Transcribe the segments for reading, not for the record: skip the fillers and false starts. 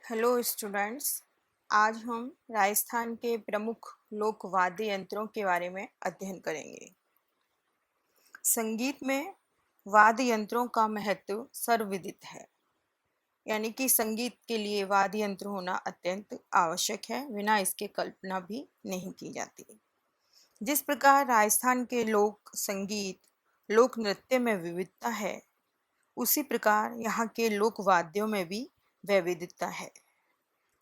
Hello students. आज हम राजस्थान के प्रमुख लोक वाद्य यंत्रों के बारे में अध्ययन करेंगे। संगीत में वाद्य यंत्रों का महत्व सर्वविदित है, यानी कि संगीत के लिए वाद्य यंत्र होना अत्यंत आवश्यक है, बिना इसके कल्पना भी नहीं की जाती। जिस प्रकार राजस्थान के लोक संगीत लोक नृत्य में विविधता है, उसी प्रकार यहाँ के लोक वाद्यों में भी वैविध्यता है।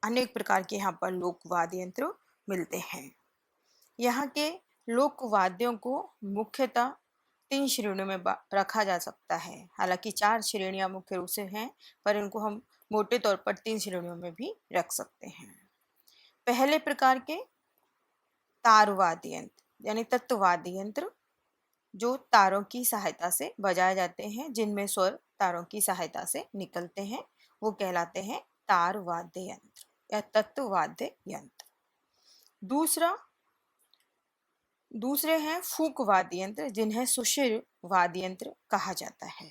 अनेक प्रकार के यहाँ पर लोक वाद्य यंत्र मिलते हैं। यहाँ के लोक वाद्यों को मुख्यतः 3 श्रेणियों में रखा जा सकता है। हालांकि 4 श्रेणियां मुख्य रूप से हैं, पर इनको हम मोटे तौर पर 3 श्रेणियों में भी रख सकते हैं। पहले प्रकार के तार वाद्य यंत्र यानी तत्व वाद्य यंत्र, जो तारों की सहायता से बजाए जाते हैं, जिनमें स्वर तारों की सहायता से निकलते हैं, वो कहलाते हैं तार वाद्य यंत्र या तत्व वाद्य यंत्र। दूसरे हैं फूक वाद्य यंत्र, जिन्हें सुषिर वाद्य यंत्र कहा जाता है,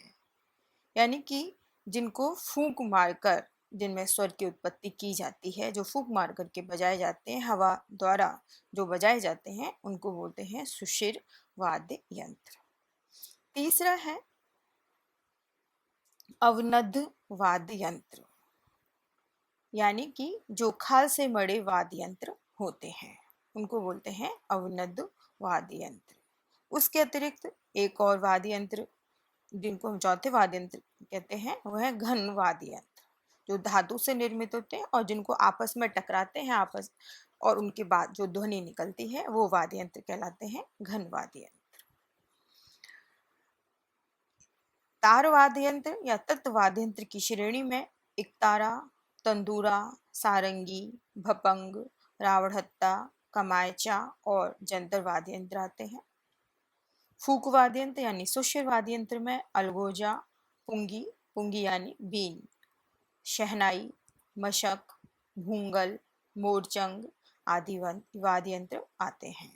यानी कि जिनको फूंक मारकर, जिनमें स्वर की उत्पत्ति की जाती है, जो फूंक मार करके बजाए जाते हैं, हवा द्वारा जो बजाए जाते हैं, उनको बोलते हैं सुषिर वाद्य यंत्र। तीसरा है अवनद्ध वाद्य यंत्र, यानी कि जो खाल से मड़े वाद्य यंत्र होते हैं, उनको बोलते हैं अवनद्ध वाद्य यंत्र। उसके अतिरिक्त एक और वाद्य यंत्र, जिनको हम चौथे वाद्य यंत्र कहते हैं, वह है घन वाद्य यंत्र, जो धातु से निर्मित होते हैं और जिनको आपस में टकराते हैं और उनके बाद जो ध्वनि निकलती है, वो वाद्य यंत्र कहलाते हैं घन वाद्य यंत्र। तार वाद्य यंत्र या तत्व वाद्य यंत्र की श्रेणी में एकतारा, तंदूरा, सारंगी, भपंग, रावड़हत्ता, कमायचा और जंतर वाद्य यंत्र आते हैं। फूक वाद्य यंत्र यानी सुषिर वाद्य यंत्र में अलगोजा, पुंगी पुंगी यानी बीन, शहनाई, मशक, भूंगल, मोरचंग आदि वाद्य यंत्र आते हैं।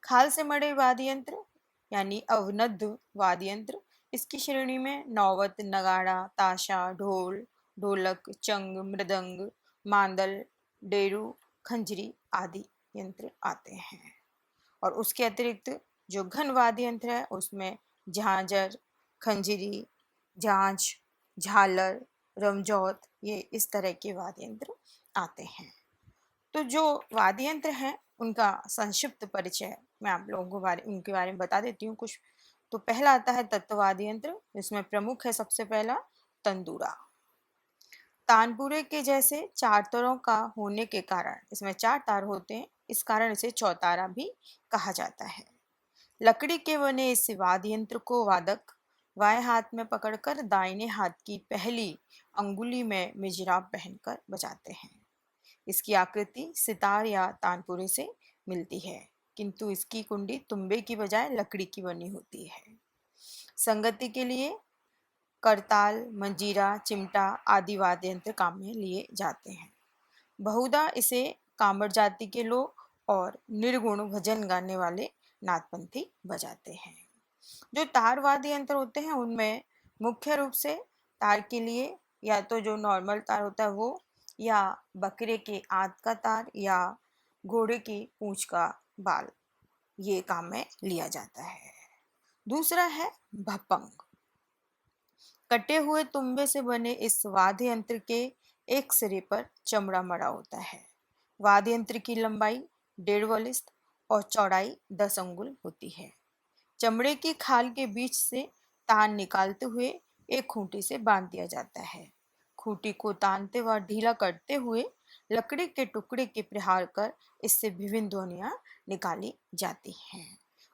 खाल से मड़े वाद्य यंत्र यानी अवनद्ध वाद्य यंत्र, इसकी श्रेणी में नौवत, नगाड़ा, ताशा, ढोल, ढोलक, चंग, मृदंग, मांदल, डेरू, खंजरी आदि यंत्र आते हैं। और उसके अतिरिक्त जो घन वाद्य यंत्र है, उसमें झांझर, खंजरी, झांझ, झालर, रमझौत, ये इस तरह के वाद्य यंत्र आते हैं। तो जो वाद्य यंत्र हैं, उनका संक्षिप्त परिचय मैं आप लोगों को उनके बारे में बता देती हूँ कुछ। तो पहला आता है तत्व वाद्य यंत्र, जिसमें प्रमुख है सबसे पहला तंदूरा। तानपुरे के जैसे 4 तारों का होने के कारण, इसमें 4 तार होते हैं, इस कारण इसे चौतारा भी कहा जाता है। लकड़ी के बने इस वाद्य यंत्र को वादक बाएं हाथ में पकड़कर दाहिने हाथ की पहली अंगुली में मिजराब पहनकर बजाते हैं। इसकी आकृति सितार या तानपुरे से मिलती है, किंतु इसकी कुंडी तुम्बे की बजाय लकड़ी की बनी होती है। संगति के लिए करताल, मंजीरा, चिमटा आदि वाद्य यंत्र काम में लिए जाते हैं। बहुधा इसे कामर जाति के लोग और निर्गुण भजन गाने वाले नाथपंथी बजाते हैं। जो तार वाद्य यंत्र होते हैं, उनमें मुख्य रूप से तार के लिए या तो जो नॉर्मल तार होता है वो, या बकरे के आंत का तार, या घोड़े की पूंछ का बाल, ये काम में लिया जाता है। दूसरा है भपंग। कटे हुए तुम्बे से बने इस वाद्य यंत्र के एक सिरे पर चमड़ा मड़ा होता है। वाद्य यंत्र की लंबाई 1.5 वलिस्त और चौड़ाई 10 अंगुल होती है। चमड़े की खाल के बीच से तान निकालते हुए एक खूंटी से बांध दिया जाता है। खूंटी को तानते व ढीला करते हुए लकड़ी के टुकड़े के प्रहार कर इससे विभिन्न ध्वनियां निकाली जाती हैं।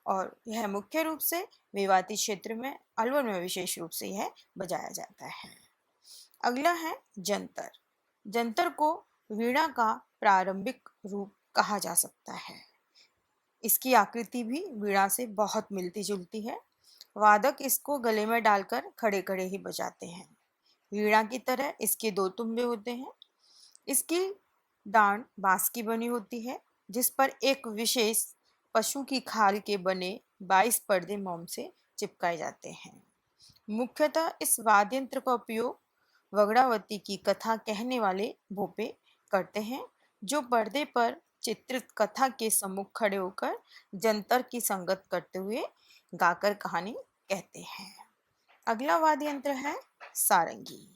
और यह मुख्य रूप से मेवाती क्षेत्र में, अलवर में विशेष रूप से यह बजाया जाता है। अगला है जंतर। जंतर को वीणा का प्रारंभिक रूप कहा जा सकता है। इसकी आकृति भी वीणा से बहुत मिलती जुलती है। वादक इसको गले में डालकर खड़े खड़े ही बजाते हैं। वीणा की तरह इसके 2 तुम्बे होते हैं। इसकी डांड बांस की बनी होती है, जिस पर एक विशेष पशु की खाल के बने 22 पर्दे मोम से चिपकाए जाते हैं। मुख्यतः इस वाद्य यंत्र का उपयोग वगड़ावती की कथा कहने वाले भोपे करते हैं, जो पर्दे पर चित्रित कथा के सम्मुख खड़े होकर जंतर की संगत करते हुए गाकर कहानी कहते हैं। अगला वाद्य यंत्र है सारंगी।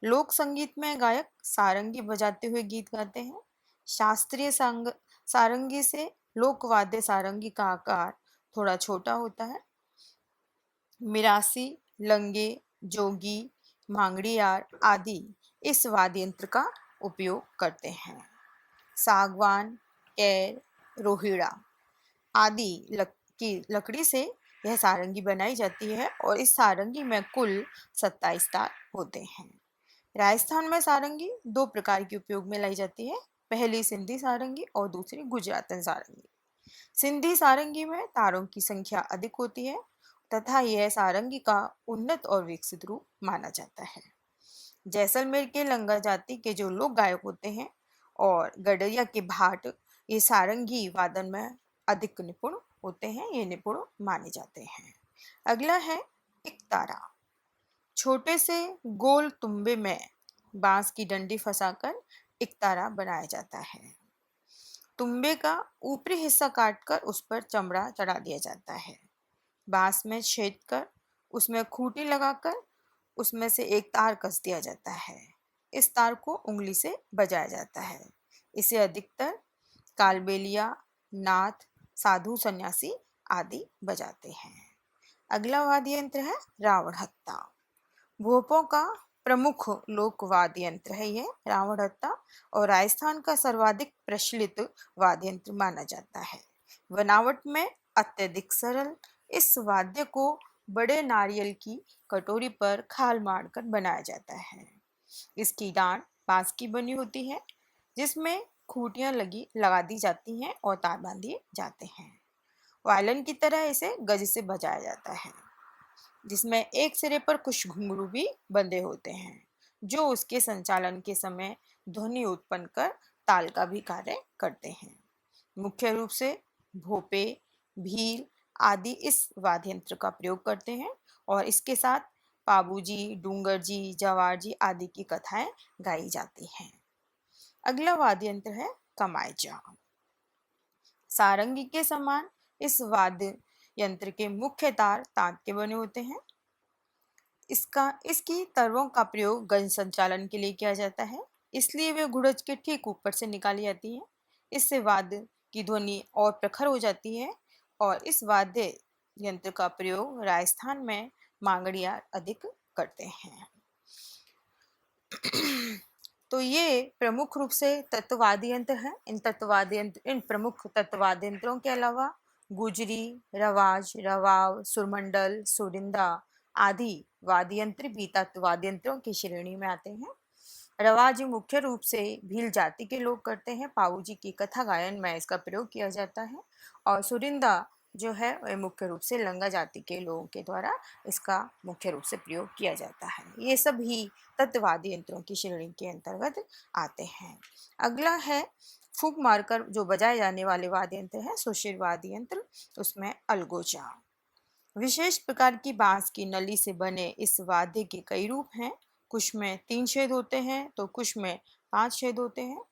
लोक संगीत में गायक सारंगी बजाते हुए गीत गाते हैं। शास्त्रीय सारंगी से लोकवाद्य सारंगी का आकार थोड़ा छोटा होता है। मिरासी, लंगे, जोगी, भांगड़ियार आदि इस वाद्य यंत्र का उपयोग करते हैं। सागवान, कैर, रोहिड़ा आदि की लकड़ी से यह सारंगी बनाई जाती है और इस सारंगी में कुल 27 तार होते हैं। राजस्थान में सारंगी दो प्रकार के उपयोग में लाई जाती है। पहली सिंधी सारंगी और दूसरी गुजरातन सारंगी। सिंधी सारंगी में तारों की संख्या अधिक होती है तथा यह सारंगी का उन्नत और विकसित रूप माना जाता है। जैसलमेर के लंगा जाति के जो लोक गायक होते हैं और गडरिया के भाट ये सारंगी वादन में अधिक निपुण होते हैं, ये निपुण माने जाते हैं। अगला है एकतारा। छोटे से गोल तुम्बे में बांस की डंडी फंसाकर एकतारा बनाया जाता है। तुम्बे का ऊपरी हिस्सा काटकर उस पर चमड़ा चढ़ा दिया जाता है। बांस में छेद कर उसमें खूंटी लगाकर उसमें से एक तार कस दिया जाता है। इस तार को उंगली से बजाया जाता है। इसे अधिकतर कालबेलिया, नाथ, साधु सन्यासी आदि बजाते हैं। अगला वाद्य यंत्र है रावणहत्ता। भोपों का प्रमुख लोक वाद्य यंत्र है यह रावणहत्ता और राजस्थान का सर्वाधिक प्रचलित वाद्य यंत्र माना जाता है। बनावट में अत्यधिक सरल इस वाद्य को बड़े नारियल की कटोरी पर खाल मारकर बनाया जाता है। इसकी डांड बांस की बनी होती है जिसमें खूंटियां लगा दी जाती हैं और तार बांधे जाते हैं। वायलिन की तरह इसे गज से बजाया जाता है जिसमें एक सिरे पर कुछ घुंघरू भी बंधे होते हैं जो उसके संचालन के समय ध्वनि उत्पन्न कर ताल का भी कार्य करते हैं। मुख्य रूप से भोपे, भील आदि इस वाद्य यंत्र का प्रयोग करते हैं और इसके साथ पाबूजी, डूंगर जी, जवार जी आदि की कथाएं गाई जाती हैं। अगला वाद्य यंत्र है कमायचा। सारंगी के समान इस वाद्य यंत्र के मुख्य तार तांत के बने होते हैं। इसकी तर्रों का प्रयोग गज संचालन के लिए किया जाता है, इसलिए वे घुड़च के ठीक ऊपर से निकाली जाती हैं। इससे वाद्य की ध्वनि और प्रखर हो जाती है और इस वाद्य यंत्र का प्रयोग राजस्थान में मांगड़िया अधिक करते हैं। तो ये प्रमुख रूप से तत्ववाद्य यंत्र हैं। इन प्रमुख तत्ववाद्य यंत्रों के अलावा गुजरी, रवाज, रवाव, सुरमंडल, सुरिंदा आदि वाद्य यंत्र भी तत्ववाद्य यंत्रों की श्रेणी में आते हैं। रवाज मुख्य रूप से भील जाति के लोग करते हैं। पाऊ जी की कथा गायन में इसका प्रयोग किया जाता है और सुरिंदा जो है वह मुख्य रूप से लंगा जाति के लोगों के द्वारा इसका मुख्य रूप से प्रयोग किया जाता है। ये सभी तत्ववाद्य यंत्रों की श्रेणी के अंतर्गत आते हैं। अगला है फूंक मारकर जो बजाए जाने वाले वाद्य यंत्र है सुशिर वाद्य यंत्र, उसमें अलगोजा। विशेष प्रकार की बांस की नली से बने इस वाद्य के कई रूप हैं। कुछ में 3 छेद होते हैं तो कुछ में 5 छेद होते हैं।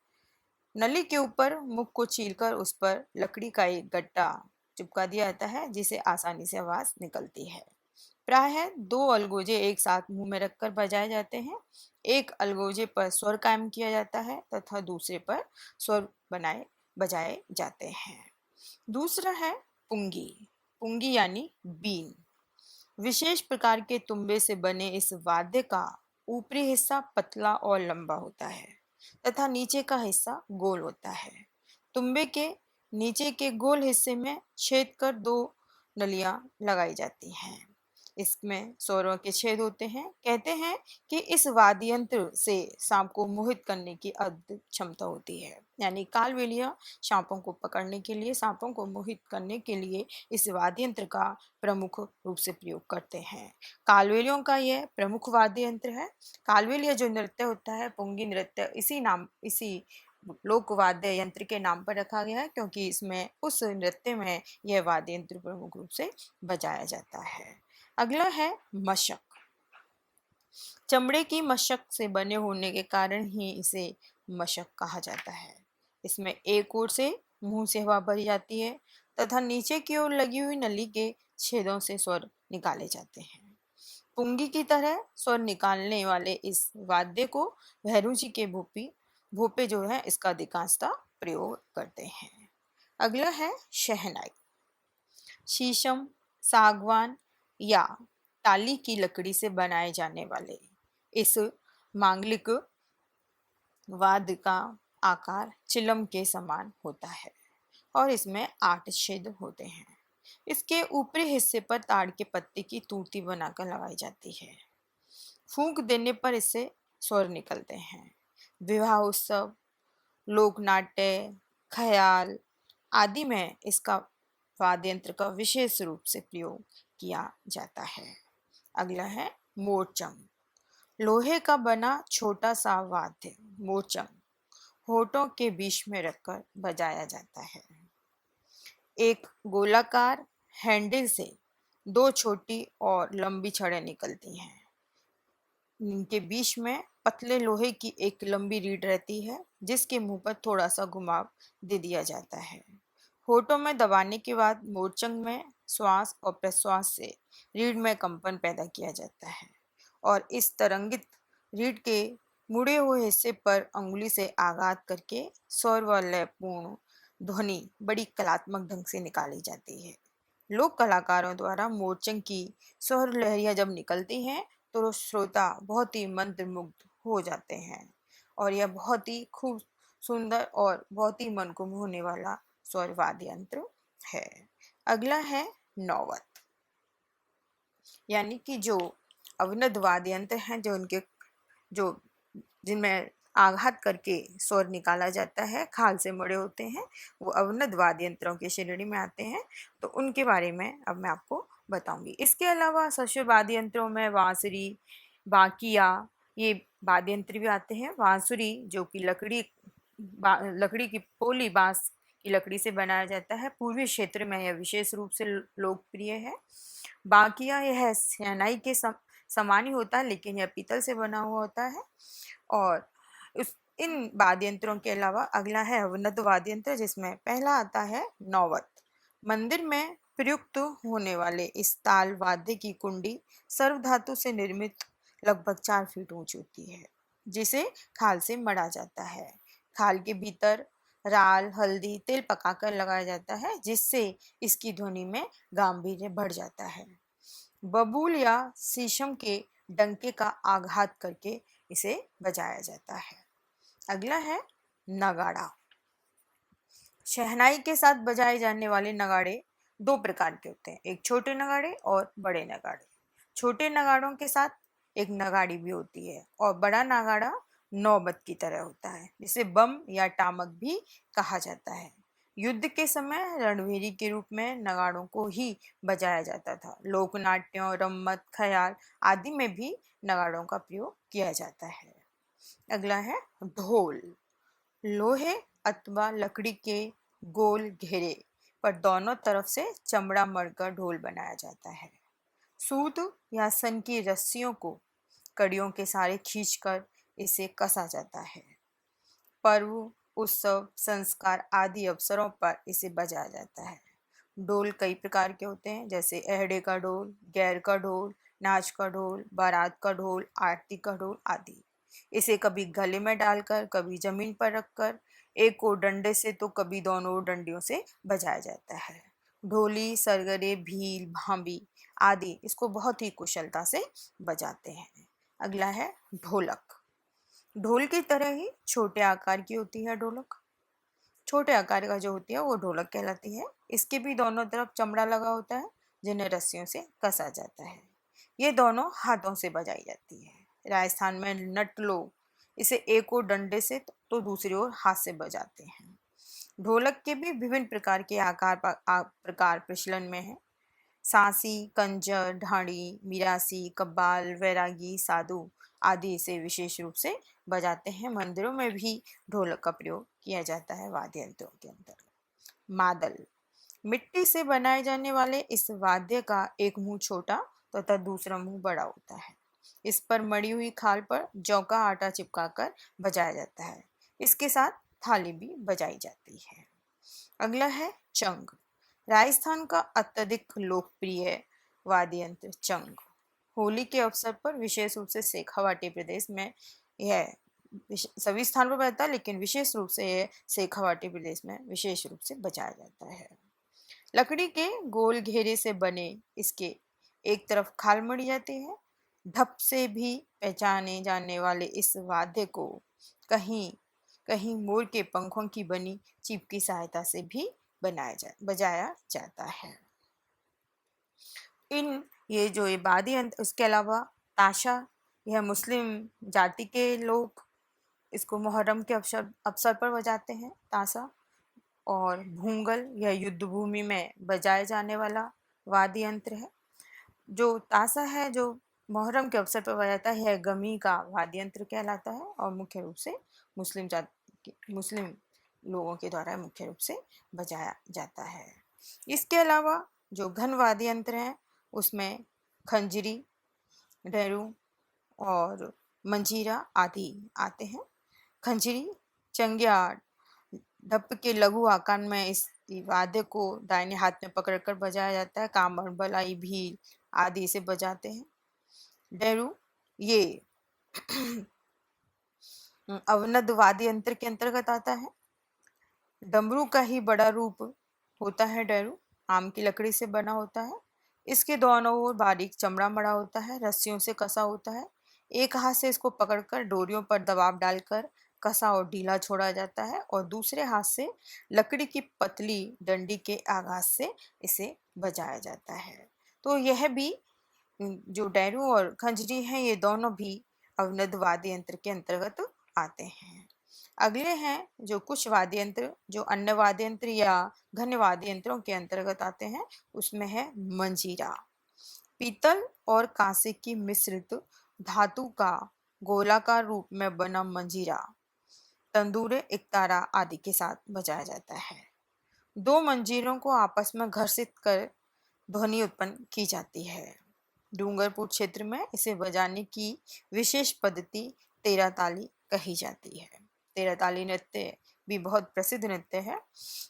नली के ऊपर मुख को छीलकर उस पर लकड़ी का एक गट्टा चिपका दिया जाता है जिसे आसानी से आवाज निकलती है। प्रायः 2 अलगोजे एक साथ मुंह में रखकर बजाए जाते हैं। एक अलगोजे पर स्वर कायम किया जाता है तथा दूसरे पर स्वर बजाए जाते हैं। दूसरा है पुंगी। पुंगी यानी बीन। विशेष प्रकार के तुम्बे से बने इस वाद्य का ऊपरी हिस्सा पतला और लंबा होता है तथा नीचे का हिस्सा गोल होता है। तुम्बे के नीचे के गोल हिस्से में छेद कर 2 नलियां लगाई जाती हैं। इसमें स्वरों के छेद होते हैं। कहते हैं कि इस वाद्य यंत्र से सांप को मोहित करने की अद्भुत क्षमता होती है। यानी कालबेलिया सांपों को पकड़ने के लिए, सांपों को मोहित करने के लिए इस वाद्य यंत्र का प्रमुख रूप से प्रयोग करते हैं। कालबेलियों का यह प्रमुख वाद्य यंत्र है। कालबेलिया जो नृत्य होता है, पुंगी नृत्य, इसी लोक वाद्य यंत्र के नाम पर रखा गया है क्योंकि इसमें उस नृत्य में यह वाद्य यंत्र प्रमुख रूप से बजाया जाता है। अगला है मशक। चमड़े की मशक से बने होने के कारण ही इसे मशक कहा जाता है। इसमें एक ओर से मुंह से हवा भरी जाती है तथा नीचे की ओर लगी हुई नली के छेदों से स्वर निकाले जाते हैं। पुंगी की तरह स्वर निकालने वाले इस वाद्य को भैरू जी के भोपे जो है इसका अधिकांशतः प्रयोग करते हैं। अगला है शहनाई। शीशम, सागवान या टाली की लकड़ी से बनाए जाने वाले इस मांगलिक वाद्य का आकार चिलम के समान होता है और इसमें 8 छेद होते हैं। इसके ऊपरी हिस्से पर ताड़ के पत्ते की तूती बनाकर लगाई जाती है। फूंक देने पर इससे स्वर निकलते हैं। विवाह उत्सव, लोक नाट्य, ख्याल आदि में इसका वाद्य यंत्र का विशेष रूप से प्रयोग किया जाता है। अगला है मोरचंग। लोहे का बना छोटा सा वाद्य मोरचंग होठों के बीच में रखकर बजाया जाता है। एक गोलाकार हैंडल से 2 छोटी और लंबी छड़ें निकलती हैं। इनके बीच में पतले लोहे की एक लंबी रीढ़ रहती है जिसके मुंह पर थोड़ा सा घुमाव दे दिया जाता है। होठों में दबाने के बाद मोरचंग में श्वास और प्रश्वास से रीढ़ में कंपन पैदा किया जाता है और इस तरंगित रीढ़ के मुड़े हुए हिस्से पर अंगुली से आघात करके स्वर व लयपूर्ण ध्वनि बड़ी कलात्मक ढंग से निकाली जाती है। लोक कलाकारों द्वारा मोरचंग की स्वर लहरियां जब निकलती हैं तो श्रोता बहुत ही मंत्रमुग्ध हो जाते हैं और यह बहुत ही खूब सुंदर और बहुत ही मन को मोहने वाला स्वर वाद्य यंत्र है। अगला है नौवत, यानी कि जो अवनद वाद्य यंत्र हैं जो जिनमें आघात करके स्वर निकाला जाता है, खाल से मड़े होते हैं, वो अवनद वाद्य यंत्रों की श्रेणी में आते हैं। तो उनके बारे में अब मैं आपको बताऊंगी। इसके अलावा सस्वर वाद्य यंत्रों में बांसुरी, बाकिया ये वाद्य यंत्र भी आते हैं। बांसुरी जो कि लकड़ी की पोली बांस की लकड़ी से बनाया जाता है, पूर्वी क्षेत्र में यह विशेष रूप से लोकप्रिय है। बाकिया यह शहनाई के समान ही होता है लेकिन यह पीतल से बना हुआ होता है। और इन वाद्य यंत्रों के अलावा अगला है अवनद वाद्य यंत्र जिसमें पहला आता है नौवत। मंदिर में प्रयुक्त होने वाले इस ताल वाद्य की कुंडी सर्व धातु से निर्मित लगभग 4 फीट ऊंची होती है जिसे खाल से मढ़ा जाता है। खाल के भीतर राल, हल्दी, तेल पकाकर लगाया जाता है जिससे इसकी ध्वनि में गांभीर्य बढ़ जाता है। बबूल या शीशम के डंके का आघात करके इसे बजाया जाता है। अगला है नगाड़ा। शहनाई के साथ बजाए जाने वाले नगाड़े 2 प्रकार के होते हैं, एक छोटे नगाड़े और बड़े नगाड़े। छोटे नगाड़ों के साथ एक नगाड़ी भी होती है और बड़ा नगाड़ा नौबत की तरह होता है जिसे बम या टामक भी कहा जाता है। युद्ध के समय रणभेरी के रूप में नगाड़ों को ही बजाया जाता था। लोक नाट्यों, रम्मत, ख्याल आदि में भी नगाड़ों का प्रयोग किया जाता है। अगला है ढोल। लोहे अथवा लकड़ी के गोल घेरे पर दोनों तरफ से चमड़ा मढ़कर ढोल बनाया जाता है। सूत या सन की रस्सियों को कड़ियों के सहारे खींचकर इसे कसा जाता है। पर्व, उत्सव, संस्कार आदि अवसरों पर इसे बजाया जाता है। ढोल कई प्रकार के होते हैं जैसे अहड़े का ढोल, गैर का ढोल, नाच का ढोल, बारात का ढोल, आरती का ढोल आदि। इसे कभी गले में डालकर, कभी जमीन पर रखकर, एक ओर डंडे से तो कभी दोनों ओर डंडियों से बजाया जाता है। ढोली, सरगरे, भील, भांबी आदि इसको बहुत ही कुशलता से बजाते हैं। अगला है ढोलक। ढोल की तरह ही छोटे आकार की होती है ढोलक। छोटे आकार का जो होती है वो ढोलक कहलाती है। इसके भी दोनों तरफ चमड़ा लगा होता है जिन्हें रस्सियों से कसा जाता है। ये दोनों हाथों से बजाई जाती है। राजस्थान में नट लोग इसे एक ओर डंडे से तो दूसरी ओर हाथ से बजाते हैं। ढोलक के भी विभिन्न प्रकार के प्रकार प्रचलन में है। सांसी, कंजर, ढाड़ी, मिरासी, कव्वाल, वैरागी, साधु आदि इसे विशेष रूप से बजाते हैं। मंदिरों में भी ढोलक का प्रयोग किया जाता है वाद्य यंत्रों के अंतर्गत। मादल। मिट्टी से बनाए जाने वाले इस वाद्य का एक मुंह छोटा तथा दूसरा मुंह बड़ा होता है। इस पर मड़ी हुई खाल पर जौ का आटा चिपकाकर बजाया जाता है। इसके साथ थाली भी बजाई जाती है। अगला है चंग। राजस्थान का अत्यधिक लोकप्रिय वाद्य यंत्र चंग होली के अवसर पर विशेष रूप से शेखावाटी प्रदेश में यह सभी स्थानों पर बजता है, लेकिन विशेष रूप से यह शेखावाटी प्रदेश में विशेष रूप से बजाया जाता है। लकड़ी के गोल घेरे से बने इसके एक तरफ खाल मड़ी जाती है। ढप से भी पहचाने जाने वाले इस वाद्य को कहीं कहीं मोर के पंखों की बनी चिप की सहायता से भी बजाया जाता है। ये जो ये वाद्य यंत्र, उसके अलावा ताशा, यह मुस्लिम जाति के लोग इसको मुहर्रम के अवसर अवसर पर बजाते हैं ताशा। और भूंगल, यह युद्ध भूमि में बजाए जाने वाला वाद्य यंत्र है। जो ताशा है, जो मुहर्रम के अवसर पर बजाता है, यह गमी का वाद्य यंत्र कहलाता है और मुख्य रूप से मुस्लिम लोगों के द्वारा मुख्य रूप से बजाया जाता है। इसके अलावा जो घन वाद्य यंत्र हैं उसमें खंजरी, डमरू और मंजीरा आदि आते हैं। खंजरी, चंग्याड़, ढप के लघु आकार में इस वाद्य को दाहिने हाथ में पकड़कर बजाया जाता है। कामर, बलाई, भील आदि से बजाते हैं। डमरू ये अवनद वाद्य यंत्र के अंतर्गत आता है। डमरू का ही बड़ा रूप होता है डमरू, आम की लकड़ी से बना होता है। इसके दोनों ओर बारीक चमड़ा मड़ा होता है, रस्सियों से कसा होता है। एक हाथ से इसको पकड़कर डोरियों पर दबाव डालकर कसा और ढीला छोड़ा जाता है और दूसरे हाथ से लकड़ी की पतली डंडी के आघात से इसे बजाया जाता है। तो यह भी जो डमरू और खंजरी हैं, ये दोनों भी अवनद वाद्य यंत्र के अंतर्गत आते हैं। अगले हैं जो कुछ वाद्य यंत्र जो अन्य वाद्य यंत्र या घन वाद्य यंत्रों के अंतर्गत आते हैं, उसमें है मंजीरा। पीतल और कांसे की मिश्रित धातु का गोलाकार रूप में बना मंजीरा तंदूरे, एकतारा आदि के साथ बजाया जाता है। दो मंजीरों को आपस में घर्षित कर ध्वनि उत्पन्न की जाती है। डूंगरपुर क्षेत्र में इसे बजाने की विशेष पद्धति तेरह ताली कही जाती है। तेरह ताली नृत्य भी बहुत प्रसिद्ध नृत्य है।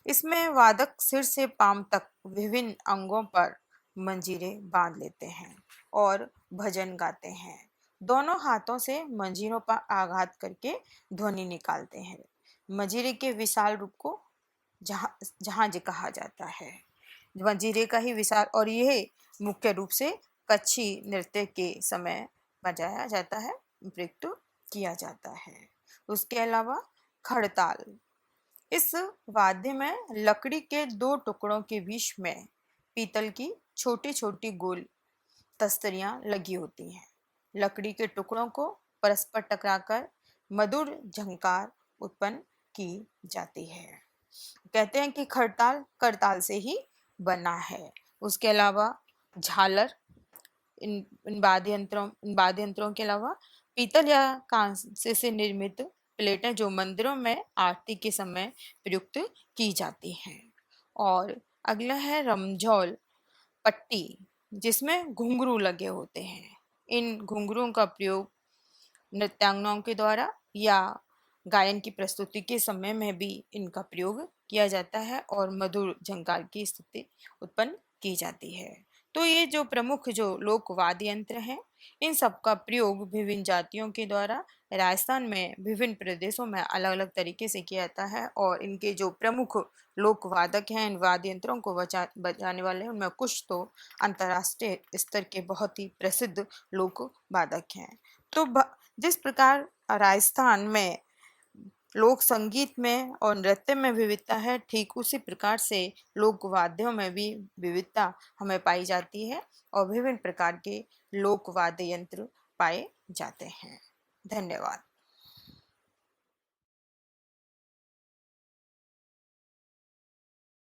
इसमें वादक सिर से पांव तक विभिन्न अंगों पर मंजीरे बांध लेते हैं और भजन गाते हैं। दोनों हाथों से मंजीरों पर आघात करके ध्वनि निकालते हैं। मंजीरे के विशाल रूप को जहाज कहा जाता है। मंजीरे का ही विशाल, और यह मुख्य रूप से कच्छी नृत्य के समय बजाया जाता है, प्रयुक्त किया जाता है। उसके अलावा खड़ताल, इस वाद्य में लकड़ी के दो टुकड़ों के बीच में पीतल की छोटी छोटी गोल तस्तरियां लगी होती हैं। लकड़ी के टुकड़ों को परस्पर टकराकर मधुर झंकार उत्पन्न की जाती है। कहते हैं कि खड़ताल करताल से ही बना है। उसके अलावा झालर, इन वाद्य यंत्रों के अलावा पीतल या कांसे से निर्मित प्लेटें जो मंदिरों में आरती के समय प्रयुक्त की जाती हैं। और अगला है रमझौल पट्टी, जिसमें घुंघरू लगे होते हैं। इन घुंघरुओं का प्रयोग नृत्यांगनाओं के द्वारा या गायन की प्रस्तुति के समय में भी इनका प्रयोग किया जाता है और मधुर झंकार की स्थिति उत्पन्न की जाती है। तो ये जो प्रमुख जो लोक वाद्य यंत्र हैं, इन सब का प्रयोग विभिन्न जातियों के द्वारा राजस्थान में विभिन्न प्रदेशों में अलग अलग तरीके से किया जाता है। और इनके जो प्रमुख लोक वादक हैं, इन वाद्य यंत्रों को बजाने वाले, उनमें कुछ तो अंतर्राष्ट्रीय स्तर के बहुत ही प्रसिद्ध लोक वादक हैं। तो जिस प्रकार राजस्थान में लोक संगीत में और नृत्य में विविधता है, ठीक उसी प्रकार से लोक वाद्यों में भी विविधता हमें पाई जाती है और विभिन्न प्रकार के लोक वाद्य यंत्र पाए जाते हैं। धन्यवाद।